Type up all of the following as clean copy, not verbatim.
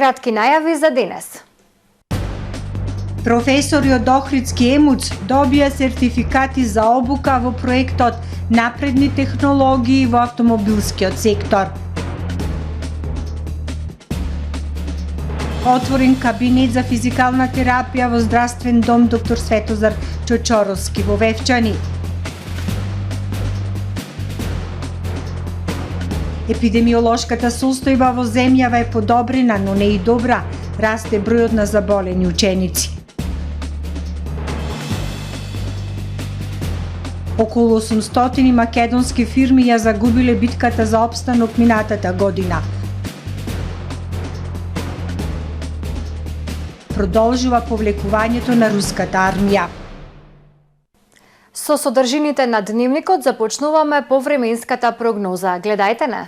Кратки најави за денес. Професори од Охридски ЕМУЦ добија сертификати за обука во проектот Напредни технологии во автомобилскиот сектор. Отворен кабинет за физикална терапија во здравствен дом доктор Светозар Чочоровски во Вевчани. Епидемиолошката состојба во земјава е подобрена, но не и добра. Расте бројот на заболени ученици. Околу 800 македонски фирми ја загубиле битката за опстанок минатата година. Продолжува повлекувањето на руската армија. Со содржините на дневникот започнуваме по временската прогноза. Гледајте не.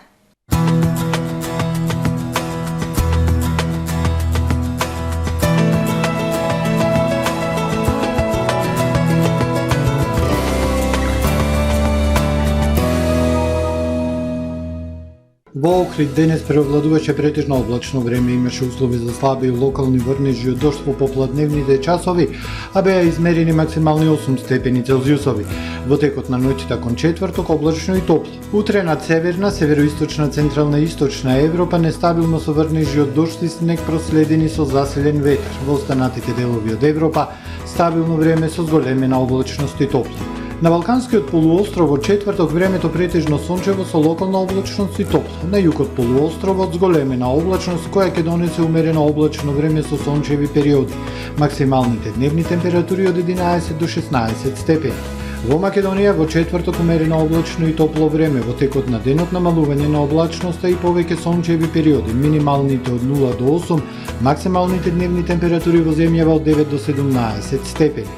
Во Охрид денес преовладуваше претежно облачно време, имаше услови за слаби локални врнежи од дожд во попладневните часови, а беа измерени максимални 8 степени Целзиусови. Во текот на ноќта кон четврток облачно и топло. Утре над северна, североисточна, централна и источна Европа нестабилно со врнежи од дожд и снег проследени со заселен ветер. Во останатите делови од Европа стабилно време со зголемена облачност и топло. На Балканскиот полуостров во четврток времето претежно сончево со локална облачност и топло. На југот полуостровот зголемена облачност која ќе донесе умерено облачно време со сончеви периоди. Максималните дневни температури од 11 до 16 степени. Во Македонија во четврток умерено облачно и топло време, во текот на денот намалување на облачноста и повеќе сончеви периоди, минималните од 0 до 8, максималните дневни температури во земјава од 9 до 17 степени.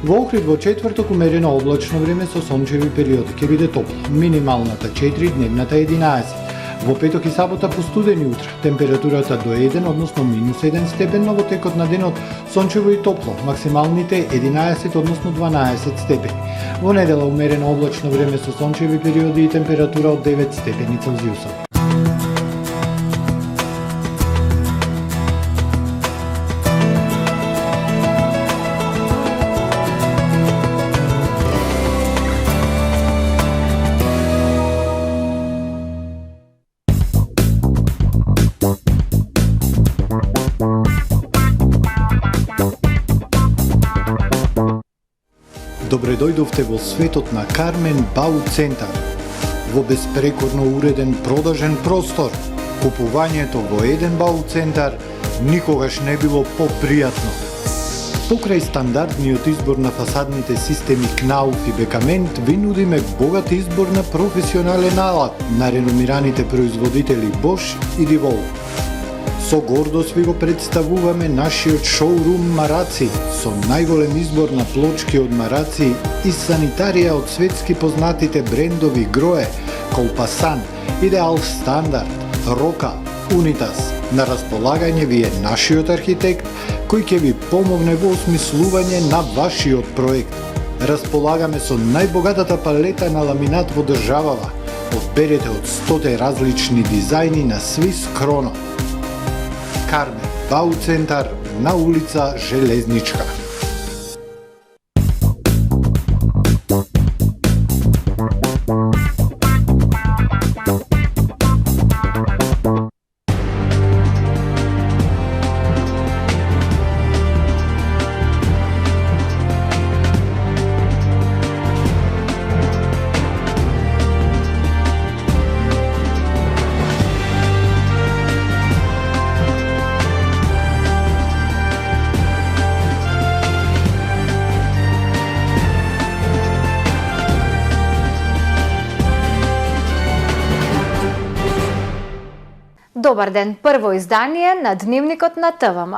Во Охрид во четврток умерено облачно време со сончеви периоди, ќе биде топло, минималната 4, дневната 11. Во петок и сабота постудени утре, температурата до 1, односно минус 1 степен, но во текот на денот сончево и топло, максималните 11, односно 12 степени. Во недела умерено облачно време со сончеви периоди и температура од 9 степени Целзиусови. Добре дојдовте во светот на Кармен Бау Центар. Во безпрекорно уреден продажен простор, купувањето во еден Бау Центар никогаш не било попријатно. Покрај стандардниот избор на фасадните системи Кнауф и Бекамент, ви нудиме богат избор на професионален алат на реномираните производители Bosch и Divol. Со гордост ви го представуваме нашиот шоурум Мараци, со најголем избор на плочки од Мараци и санитарија од светски познатите брендови Грое, Колпасан, Идеал Стандард, Рока, Унитас. На располагање ви е нашиот архитект, кој ќе ви помогне во осмислување на вашиот проект. Располагаме со најбогатата палета на ламинат во државава. Одберете од 100 различни дизајни на Свис Кроно. Кармен Бау Центар на улица Железничка. Добар ден, прво издание на Дневникот на ТВМ.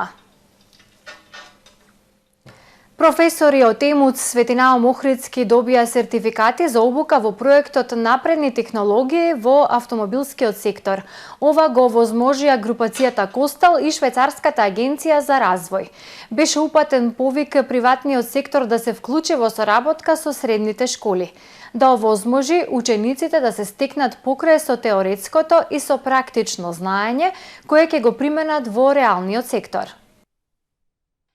Професори од ЕМУЦ Светинао Охридски добија сертификати за обука во проектот Напредни технологии во автомобилскиот сектор. Ова го возможија групацијата Костал и Швајцарската агенција за развој. Беше упатен повик приватниот сектор да се вклучи во соработка со средните школи, да овозможи учениците да се стекнат покрај со теоретското и со практично знаење кое ќе го применат во реалниот сектор.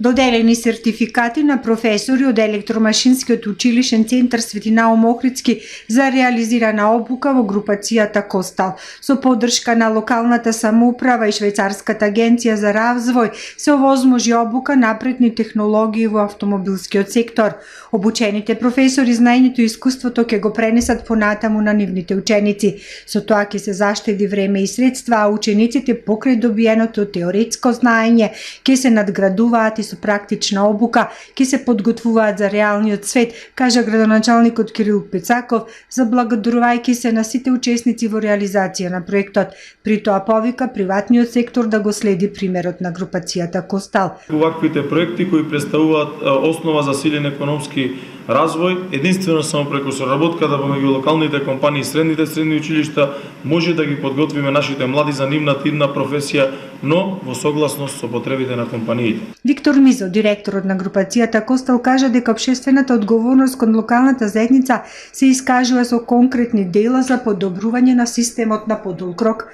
Доделени сертификати на професори од Електромашинскиот училишен центар Светинао Охридски за реализирана обука во групацијата Костал. Со поддршка на локалната самоуправа и Швајцарската агенција за развој се овозможи обука напредни технологии во автомобилскиот сектор. Обучените професори знаењето и искуството ќе го пренесат понатаму на нивните ученици. Со тоа ќе се заштеди време и средства, а учениците покрај добиеното теоретско знаење ќе се надградуваат и со практична обука, ќе се подготвуваат за реалниот свет, кажа градоначалникот Кирил Пецаков, заблагодарувајќи се на сите учесници во реализација на проектот. При тоа повика приватниот сектор да го следи примерот на групацијата Костал. Оваквите проекти кои представуваат основа за силен економски развој, единствено само преку соработката помеѓу локалните компании и средни училишта може да ги подготвиме нашите млади за нивната идна професија, но во согласност со потребите на компаниите. Виктор Мизо, директорот на групацијата Костал, кажа дека општествената одговорност кон локалната заедница се искажува со конкретни дела за подобрување на системот на подолкрок.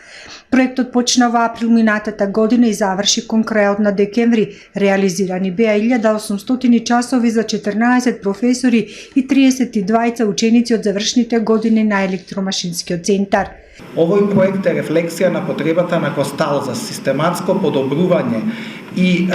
Проектот почна во април минатата година и заврши кон крајот на декември. Реализирани беа 1800 часови за 14 професори и 32 ученици од завршните години на Електромашинскиот центар. Овој проект е рефлексија на потребата на Костал за систематско подобрување и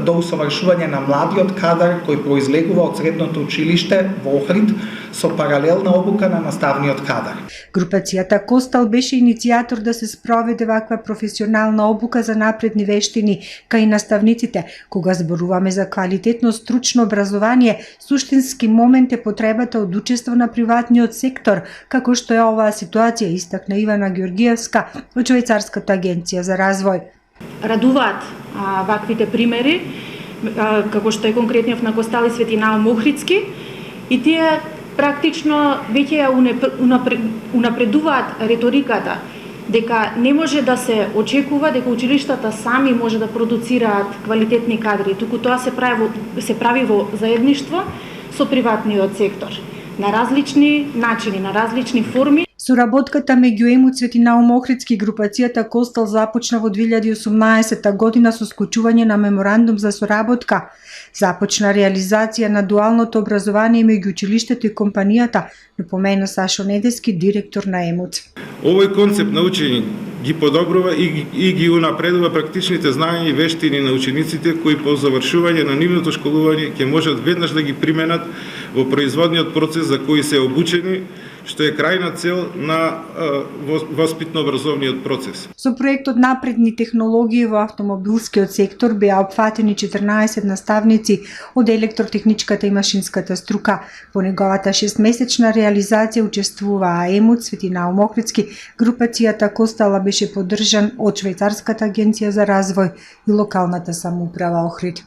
до усовршување на младиот кадар кој произлегува од средното училиште во Охрид со паралелна обука на наставниот кадар. Групацијата Костал беше иницијатор да се спроведе ваква професионална обука за напредни вештини кај наставниците. Кога зборуваме за квалитетно стручно образование, суштински момент е потребата од учество на приватниот сектор, како што е оваа ситуација, истакна Ивана Ѓоргиевска од Швајцарската агенција за развој. Радуваат ваквите примери, како што е конкретниот на Костал и Светинао Охридски, и тие практично веќе ја унапредуваат реториката дека не може да се очекува дека училиштата сами може да продуцираат квалитетни кадри, туку тоа се прави во заедништво со приватниот сектор на различни начини, на различни форми. Соработката меѓу ЕМУЦ Светинао Охридски и групацијата Костал започна во 2018 година со склучување на меморандум за соработка. Започна реализација на дуалното образование меѓу училиштето и компанијата, напомена Сашо Недески, директор на ЕМУЦ. Овој концепт на учење ги подобрува и ги унапредува практичните знаења и вештини на учениците кои по завршување на нивното школување ќе можат веднаш да ги применат во производниот процес за кој се обучени, што е крајна цел на воспитно-образовниот процес. Со проектот Напредни технологии во автомобилскиот сектор беа опфатени 14 наставници од електротехничката и машинската струка. Во неговата 6-месечна реализација учествуваа ЕМУЦ Светинао Охридски, групацијата Костала беше поддржан од Швајцарската агенција за развој и локалната самоуправа Охрид.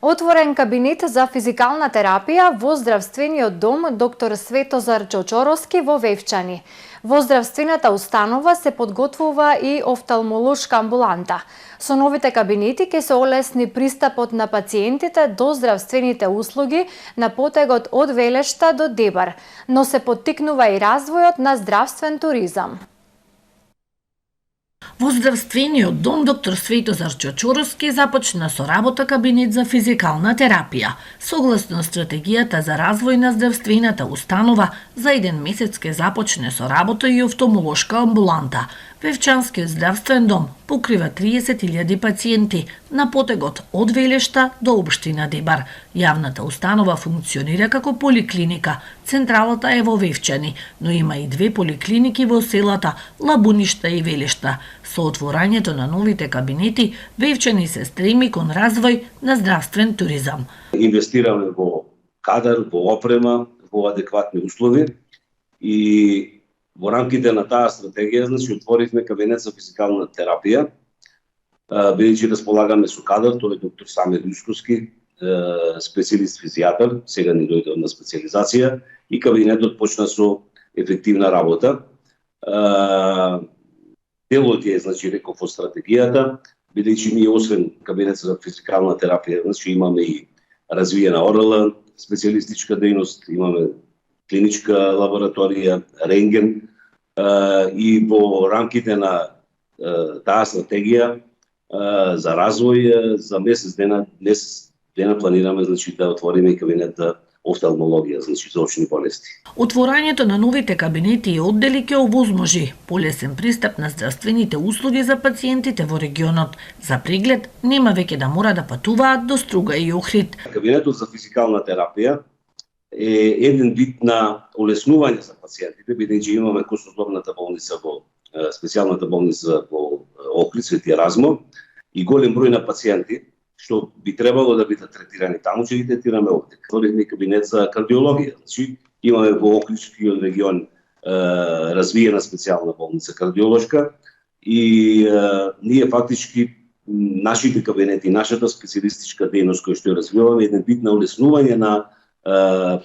Отворен кабинет за физикална терапија во здравствениот дом доктор Светозар Чочороски во Вевчани. Во здравствената установа се подготвува и офталмолошка амбуланта. Со новите кабинети ќе се олесни пристапот на пациентите до здравствените услуги на потегот од Велешта до Дебар, но се поттикнува и развојот на здравствен туризам. Во здравствениот дом доктор Светозар Чочороски започна со работа кабинет за физикална терапија. Согласно стратегијата за развој на здравствената установа, за еден месец ке започне со работа и офталмолошка амбуланта. Вевчанскиот здравствен дом покрива 30.000 пациенти на потегот од Велешта до општина Дебар. Јавната установа функционира како поликлиника. Централата е во Вевчани, но има и две поликлиники во селата Лабуништа и Велешта. Со отворањето на новите кабинети, Вевчани се стреми кон развој на здравствен туризам. Инвестираме во кадар, во опрема, во адекватни услови и во рамките на таа стратегија, значи, отворивме кабинет за физикална терапија, бидејќи располагаме со кадар, тој е доктор Самир Јусковски, специјалист физијатар, сега ни дојде на специјализација и кабинетот почна со ефективна работа. Делот е, значи, реков од стратегијата, бидејќи ние освен кабинет за физикална терапија, значи имаме и развиена ОРЛ, специјалистичка дејност, имаме клиничка лабораторија, рентген, и во рамките на таа стратегија за развој за месец дена планираме, значи, да отвориме кабинет за офталмологија, значи за очни болести. Отворањето на новите кабинети и оддели ќе овозможи полесен пристап на здравствените услуги за пациентите во регионот. За преглед нема веќе да мора да патуваат до Струга и Охрид. Кабинетот за физикална терапија е еден вид на олеснување за пациентите, бидејќи имаме костолобната болница во специјалната болница во Охрид, Свети Еразмо, и голем број на пациенти што би требало да бидат третирани таму, ќе ги третираме овде. Отворивме кабинет за кардиологија. Значи, имаме во Охридскиот регион развиена специјална болница кардиолошка и ние фактички нашите кабинети, нашата специјалистичка дејност која што ја развиваме, еден вид на улеснување на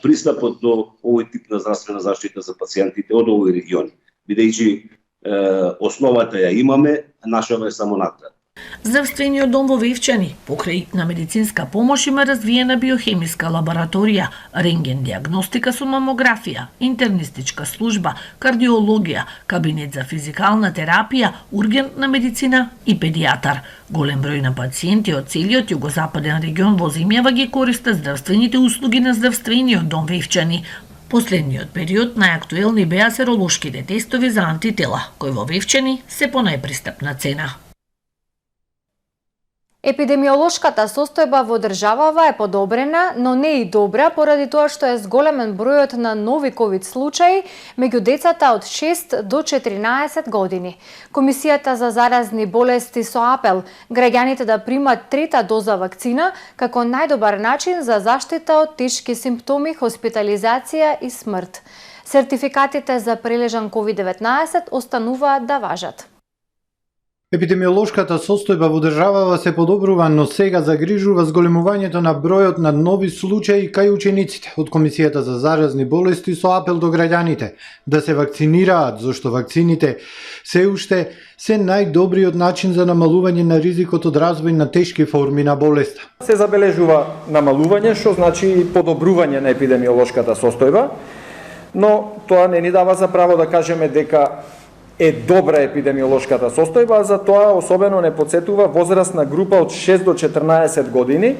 пристапот до овој тип на здравствена заштита за пациентите од овој регион. Бидејќи основата ја имаме, нашава е само надград. Здравствениот дом во Вивчани, покрај на медицинска помош, има развиена биохемиска лабораторија, рентген диагностика со мамографија, интернистичка служба, кардиологија, кабинет за физикална терапија, ургентна медицина и педијатар. Голем број на пациенти од целиот југозападен регион во земјава ги користат здравствените услуги на здравствениот дом Вивчани. Последниот период најактуелни беа серолошките тестови за антитела, кои во Вивчани се по најпристапна цена. Епидемиолошката состојба во државава е подобрена, но не и добра, поради тоа што е зголемен бројот на нови ковид случаи меѓу децата од 6 до 14 години. Комисијата за заразни болести со апел граѓаните да примат трета доза вакцина како најдобар начин за заштита од тешки симптоми, хоспитализација и смрт. Сертификатите за прележан COVID-19 остануваат да важат. Епидемиолошката состојба во државава се подобрува, но сега загрижува зголемувањето на бројот на нови случаи кај учениците. Од Комисијата за заразни болести со апел до граѓаните да се вакцинираат, зашто вакцините се уште се најдобриот начин за намалување на ризикот од развој на тешки форми на болеста. Се забележува намалување, што значи подобрување на епидемиолошката состојба, но тоа не ни дава за право да кажеме дека е добра епидемиолошката состојба, за тоа особено не подсетува возрастна група од 6 до 14 години,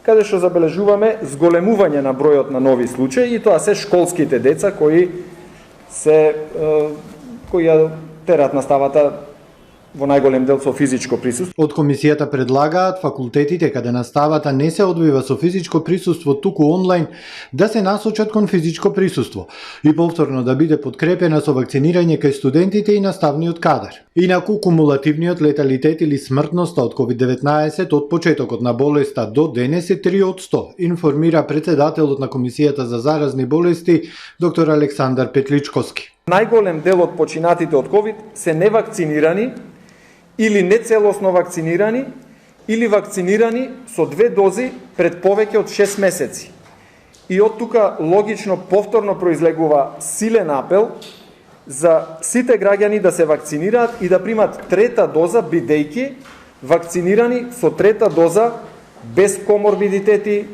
каде што забележуваме зголемување на бројот на нови случаи, и тоа се школските деца кои ја терат наставата во најголем дел со физичко присуство. Од комисијата предлагаат факултетите каде наставата не се одвива со физичко присуство, туку онлайн, да се насочат кон физичко присуство и повторно да биде подкрепена со вакцинирање кај студентите и наставниот кадар. Инаку кумулативниот леталитет или смртноста од COVID-19 од почетокот на болеста до денес е 3%, информира председателот на Комисијата за заразни болести доктор Александар Петличковски. Најголем дел од починатите од COVID се невакцинирани или нецелосно вакцинирани, или вакцинирани со 2 дози пред повеќе од 6 месеци. И од тука логично повторно произлегува силен апел за сите граѓани да се вакцинираат и да примат трета доза, бидејќи вакцинирани со трета доза без коморбидитети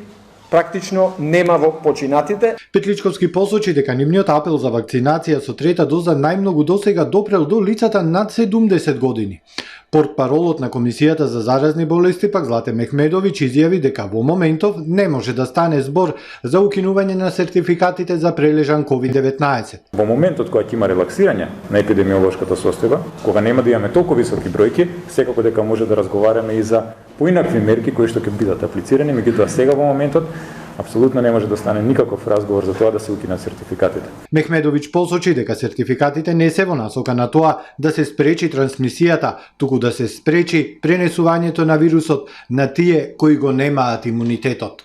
практично нема во починатите. Петличковски посочи дека нивниот апел за вакцинација со трета доза најмногу досега допрел до лицата над 70 години. Портпаролот на Комисијата за заразни болести пак Злате Мехмедовиќ изјави дека во моментов не може да стане збор за укинување на сертификатите за прележан COVID-19. Во моментот кога ќе има релаксирање на епидемиолошката состојба, кога нема да имаме толку високи бројки, секако дека може да разговараме и за поинакви мерки кои што ќе бидат аплицирани, меѓутоа сега во моментот апсолутно не може да стане никаков разговор за тоа да се укинат сертификатите. Мехмедовиќ посочи дека сертификатите не се во насока на тоа да се спречи трансмисијата, туку да се спречи пренесувањето на вирусот на тие кои го немаат имунитетот.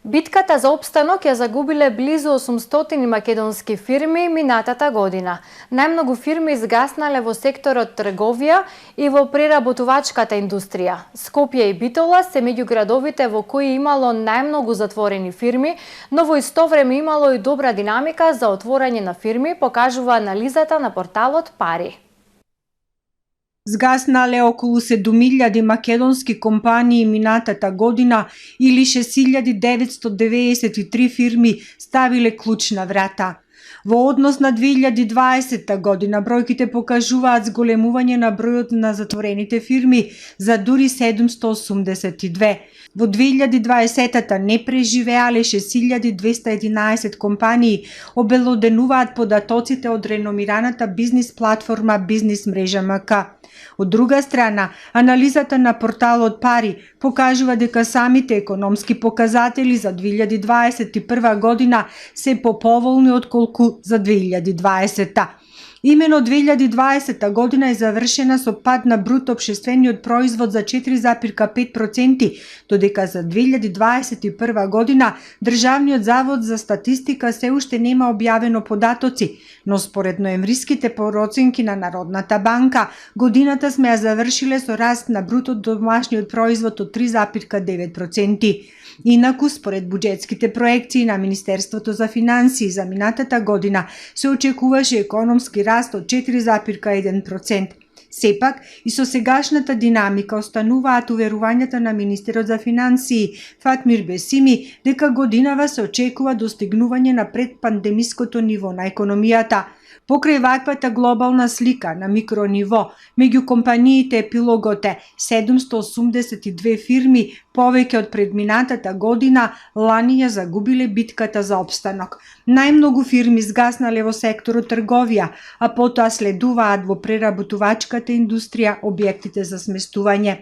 Битката за опстанок ја загубиле близу 800 македонски фирми минатата година. Најмногу фирми изгаснале во секторот трговија и во преработувачката индустрија. Скопје и Битола се меѓу градовите во кои имало најмногу затворени фирми, но во исто време имало и добра динамика за отворање на фирми, покажува анализата на порталот Пари. Згаснале околу 7.000 македонски компании минатата година или 6.993 фирми ставиле клуч на врата. Во однос на 2020 година бројките покажуваат зголемување на бројот на затворените фирми за дури 782. Во 2020-та не преживеале 6.211 компании, обелоденуваат податоците од реномираната бизнис платформа Бизнис мрежа МК. Од друга страна, анализата на порталот Пари покажува дека самите економски показатели за 2021 година се поповолни отколку за 2020-та. Имено 2020 година е завршена со пад на бруто општествениот производ за 4,5%, додека за 2021 година Државниот завод за статистика се уште нема објавено податоци, но според ноемвриските проценки на Народната банка, годината сме ја завршиле со раст на бруто домашниот производ од 3,9%. Инаку, според буџетските проекции на Министерството за финансии за минатата година, се очекуваше економски раст од 4,1%. Сепак, и со сегашната динамика остануваат уверувањата на Министерот за финансии Фатмир Бесими дека годинава се очекува достигнување на предпандемиското ниво на економијата. Покрај ваквата глобална слика на микрониво, меѓу компаниите епилогот е 782 фирми, повеќе од предминатата година, лани ја загубиле битката за опстанок. Најмногу фирми згаснале во секторот трговија, а потоа следуваат во преработувачката индустрија објектите за сместување.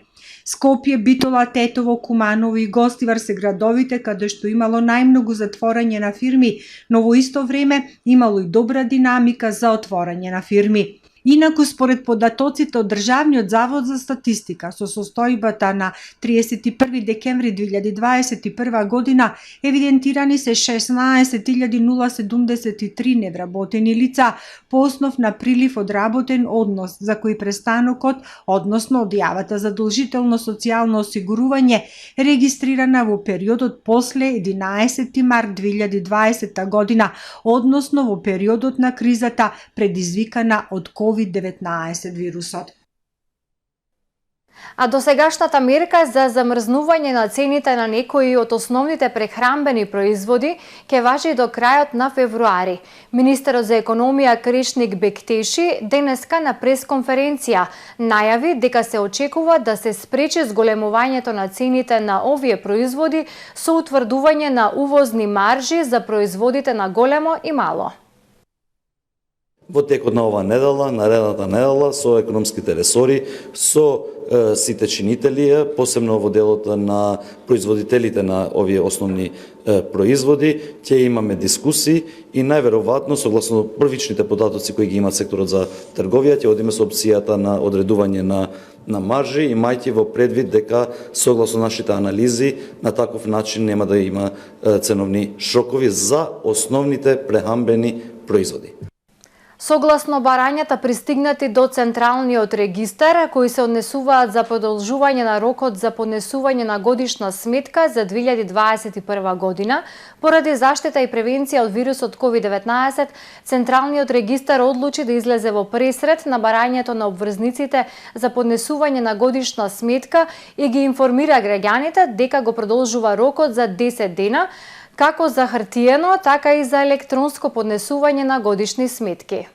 Скопје, Битола, Тетово, Куманово и Гостивар се градовите каде што имало најмногу затворање на фирми, но во исто време имало и добра динамика за отворање на фирми. Инаку, според податоците од Државниот завод за статистика, со состојбата на 31 декември 2021 година, евидентирани се 16.073 невработени лица по основ на прилив од работен однос, за кои престанокот, односно одјавата задолжително социјално осигурување, регистрирана во периодот после 11 март 2020 година, односно во периодот на кризата предизвикана од COVID-19 вирусот. А досегашната мерка за замрзнување на цените на некои од основните прехранбени производи ќе важи до крајот на февруари. Министерот за економија Кришник Бектеши денеска на пресконференција најави дека се очекува да се спречи зголемувањето на цените на овие производи со утврдување на увозни маржи за производите на големо и мало. Во текот на оваа недела, наредната недела, со економските ресори, со сите чинители, посебно во делот на производителите на овие основни производи, ќе имаме дискусии и најверојатно, согласно првичните податоци кои ги има секторот за трговија, ќе одиме со опцијата на одредување на маржи, имајќи во предвид дека, согласно нашите анализи, на таков начин нема да има ценовни шокови за основните прехранбени производи. Согласно барањата пристигнати до Централниот регистар, кои се однесуваат за продолжување на рокот за поднесување на годишна сметка за 2021 година, поради заштита и превенција од вирусот COVID-19, Централниот регистар одлучи да излезе во пресред на барањето на обврзниците за поднесување на годишна сметка и ги информира граѓаните дека го продолжува рокот за 10 дена, како за хартиено, така и за електронско поднесување на годишни сметки.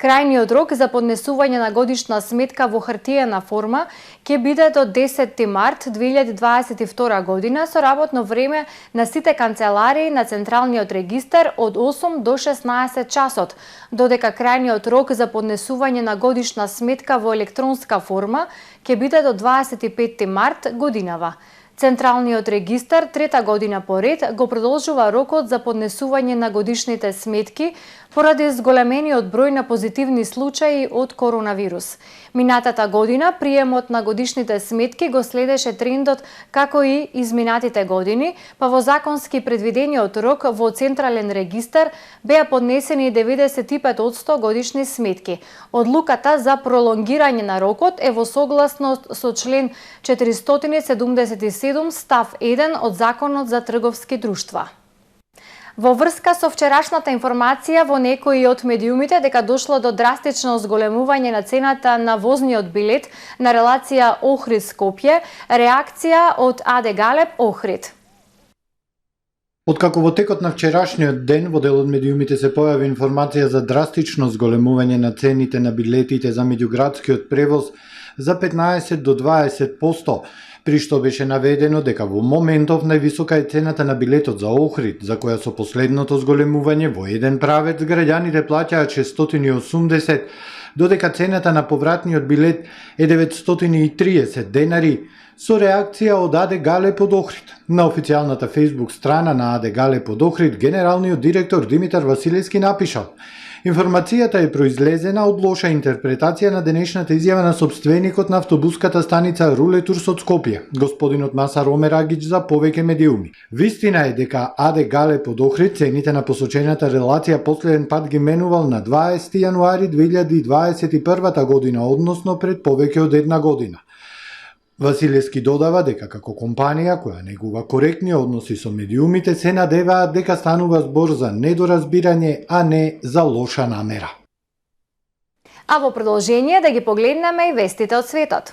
Крајниот рок за поднесување на годишна сметка во хартиена форма ќе биде до 10 март 2022 година со работно време на сите канцеларии на Централниот регистар од 8 до 16 часот, додека крајниот рок за поднесување на годишна сметка во електронска форма ќе биде до 25 март годинава. Централниот регистар трета година поред го продолжува рокот за поднесување на годишните сметки поради зголемениот број на позитивни случаи од коронавирус. Минатата година приемот на годишните сметки го следеше трендот како и изминатите години, па во законски предвидениот рок во Централен регистар беа поднесени 95% годишни сметки. Одлуката за пролонгирање на рокот е во согласност со член 477 став 1 од Законот за трговски друштва. Во врска со вчерашната информација во некои од медиумите дека дошло до драстично зголемување на цената на возниот билет на релација Охрид-Скопје, реакција од АД Галеб Охрид. Откако во текот на вчерашниот ден во дел од медиумите се појави информација за драстично зголемување на цените на билетите за меѓуградскиот превоз за 15 до 20%, при што беше наведено дека во моментов највисока е цената на билетот за Охрид, за која со последното зголемување во еден правец граѓаните плаќаат 680, додека цената на повратниот билет е 930 денари, со реакција од АД Галеб од Охрид. На официјалната Facebook страна на АД Галеб од Охрид, генералниот директор Димитар Василевски напишал: информацијата е произлезена од лоша интерпретација на денешната изјава на собственикот на автобуската станица Рулетурс од Скопје, господинот Масар Омер Агич, за повеќе медиуми. Вистина е дека АД Галеб од Охрид цените на посочената релација последен пат ги менувал на 20 јануари 2021 година, односно пред повеќе од една година. Василевски додава дека како компанија која негува коректни односи со медиумите се надеваат дека станува збор за недоразбирање, а не за лоша намера. А во продолжение да ги погледнеме и вестите од светот.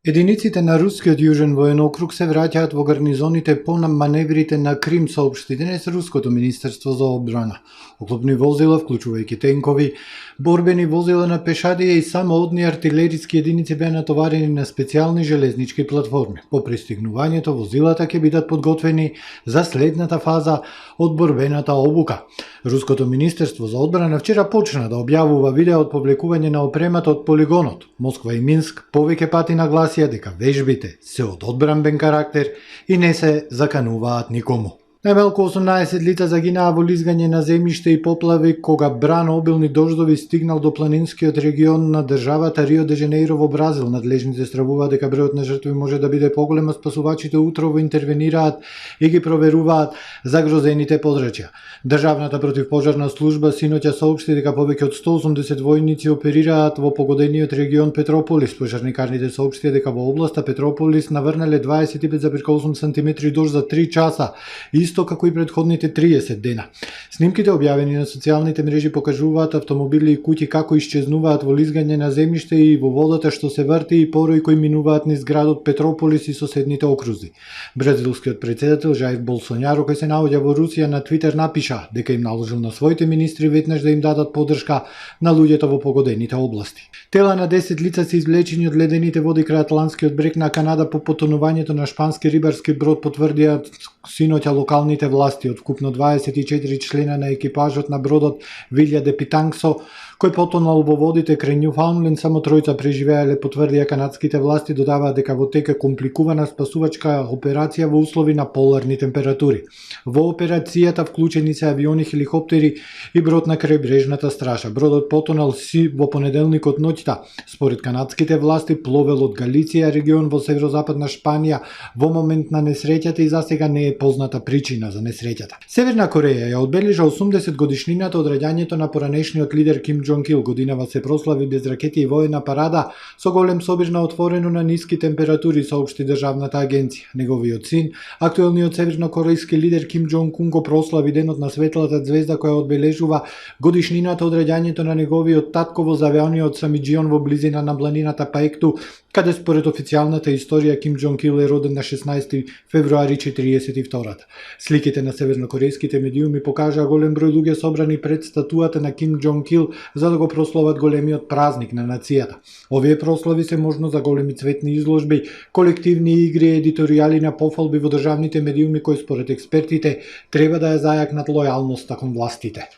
Единиците на рускиот јужен воен округ се враќаат во гарнизоните по маневрите на Крим, соопшти денес руското министерство за одбрана. Оклопни возила, вклучувајќи тенкови, борбени возила на пешадија и самоодни артилериски единици беа натоварени на специјални железнички платформи. По пристигнувањето возилата ќе бидат подготвени за следната фаза од борбената обука. Руското министерство за одбрана вчера почна да објавува видео од повлекување на опремата од полигонот. Москва и Минск повеќе пати нагласија дека вежбите се од одбранбен карактер и не се закануваат никому. Најмалку 18 лица загинаа во лизгање на земјиште и поплави кога бран обилни дождови стигнал до планинскиот регион на државата Рио де Жанеиро во Бразил. Надлежните стравуваат дека бројот на жртви може да биде поголем, а спасувачите утрово интервенираат и ги проверуваат загрозените подрачја. Државната противпожарна служба синоќа соопшти дека повеќе од 180 војници оперираат во погодениот регион Петрополис. Пожарникарните соопштија дека во областа Петрополис наврнале 25,8 см дожд за 3 часа, исто како и предходните 30 дена. Снимките објавени на социјалните мрежи покажуваат автомобили и куќи како исчезнуваат во лизгање на земјиште и во водата што се врти и порои кои минуваат низ градот Петрополис и соседните окрузи. Бразилскиот претседател Жаир Болсонаро, кој се наоѓа во Русија, на Твитер напиша дека им наложил на своите министри веднаш да им дадат подршка на луѓето во погодените области. Тела на 10 лица се извлечени од ледените води крај Атлантскиот брег на Канада по потонувањето на шпански рибарски брод, потврдија синоќа локалните власти. Од вкупно 24 члена на екипажот на бродот Вилја де Питангсо, кој потонал во водите крај Њуфаундленд, само тројца преживеале, потврдија канадските власти, додаваат дека во тек е компликувана спасувачка операција во услови на поларни температури. Во операцијата вклучени се авиони, хеликоптери и брод на крајбрежната стража. Бродот потонал во понеделникот ноќта. Според канадските власти, пловел од Галиција, регион во северозападна Шпанија, во момент на несреќата и засега не е позната причина за несреќата. Северна Кореја ја одбележа 80 годишнината од раѓањето на поранешниот лидер Ким Џонг Ил. Годинава се прослави без ракети и воена парада со голем собир на отворено на ниски температури, соопшти државната агенција. Неговиот син, актуелниот севернокорејски лидер Ким Џонг Ун, го прослави денот на светлата звезда која одбележува годишнината од раѓањето на неговиот татко во завеониот Самиџион во близина на планината Паекту, каде според официјалната историја Ким Џонг Ил е роден на 16 февруари 42-та. Сликите на севернокорејските медиуми покажаа голем број луѓе собрани пред статуата на Ким Џонг Ил за да го прослават големиот празник на нацијата. Овие прослави се можно за големи цветни изложби, колективни игри и едиторијали на пофалби во државните медиуми кои според експертите треба да ја зајакнат лојалноста кон властите.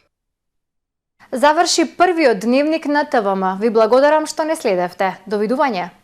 Заврши првиот дневник на ТВМ. Ви благодарам што не следевте. Довидување.